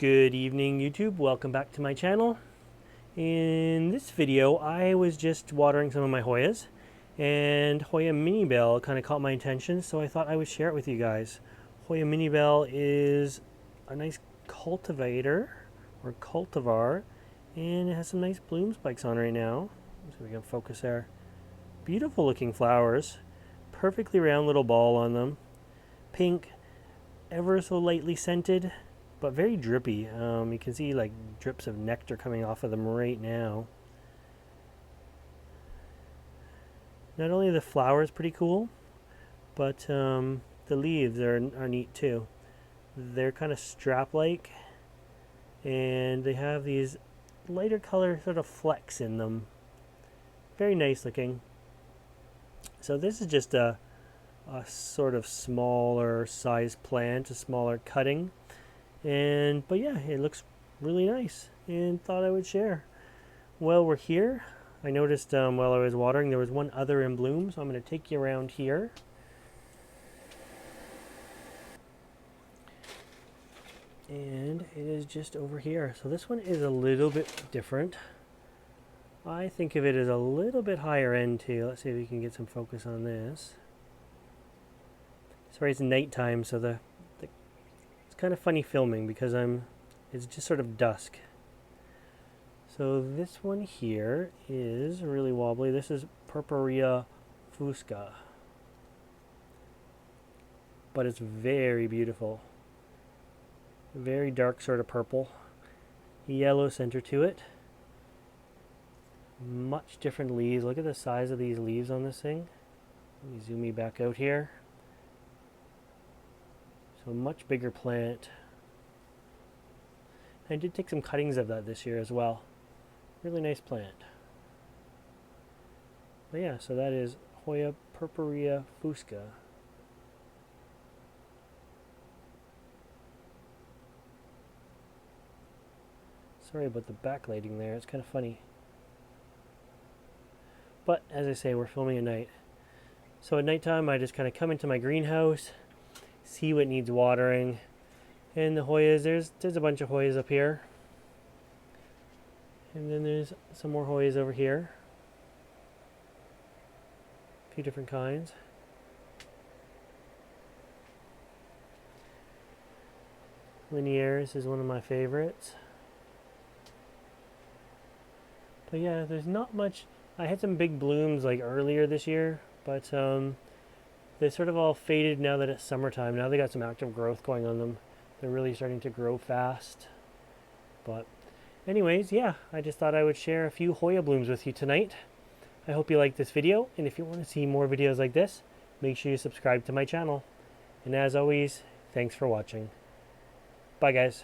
Good evening, YouTube. Welcome back to my channel. In this video, I was just watering some of my Hoyas, and Hoya Mini Bell kind of caught my attention, so I thought I would share it with you guys. Hoya Mini Bell is a nice cultivator, or cultivar, and it has some nice bloom spikes on right now. So we can focus there. Beautiful looking flowers, perfectly round little ball on them. Pink, ever so lightly scented, but very drippy. You can see like drips of nectar coming off of them right now. Not only are the flowers pretty cool, but the leaves are neat too. They're kind of strap-like, and they have these lighter color sort of flecks in them. Very nice looking. So this is just a sort of smaller size plant, a smaller cutting. But yeah, it looks really nice and thought I would share. While we're here, I noticed while I was watering there was one other in bloom, so I'm going to take you around here. And it is just over here. So this one is a little bit different. I think of it as a little bit higher end too. Let's see if we can get some focus on this. Sorry, it's nighttime, so it's kind of funny filming because it's just sort of dusk. So this one here is really wobbly. This is Purpurea fusca, but it's very beautiful. Very dark sort of purple, yellow center to it. Much different leaves. Look at the size of these leaves on this thing. Let me zoom me back out here. So a much bigger plant. I did take some cuttings of that this year as well. Really nice plant. But yeah, so that is Hoya Purpurea fusca. Sorry about the backlighting there, it's kind of funny. But as I say, we're filming at night. So at nighttime I just kind of come into my greenhouse, see what needs watering. And the Hoyas, there's a bunch of Hoyas up here. And then there's some more Hoyas over here. A few different kinds. Linearis is one of my favorites. But yeah, there's not much. I had some big blooms like earlier this year, but they sort of all faded now that it's summertime. Now they got some active growth going on them. They're really starting to grow fast. But anyways, yeah, I just thought I would share a few Hoya blooms with you tonight. I hope you liked this video, and if you want to see more videos like this, make sure you subscribe to my channel. And as always, thanks for watching. Bye guys.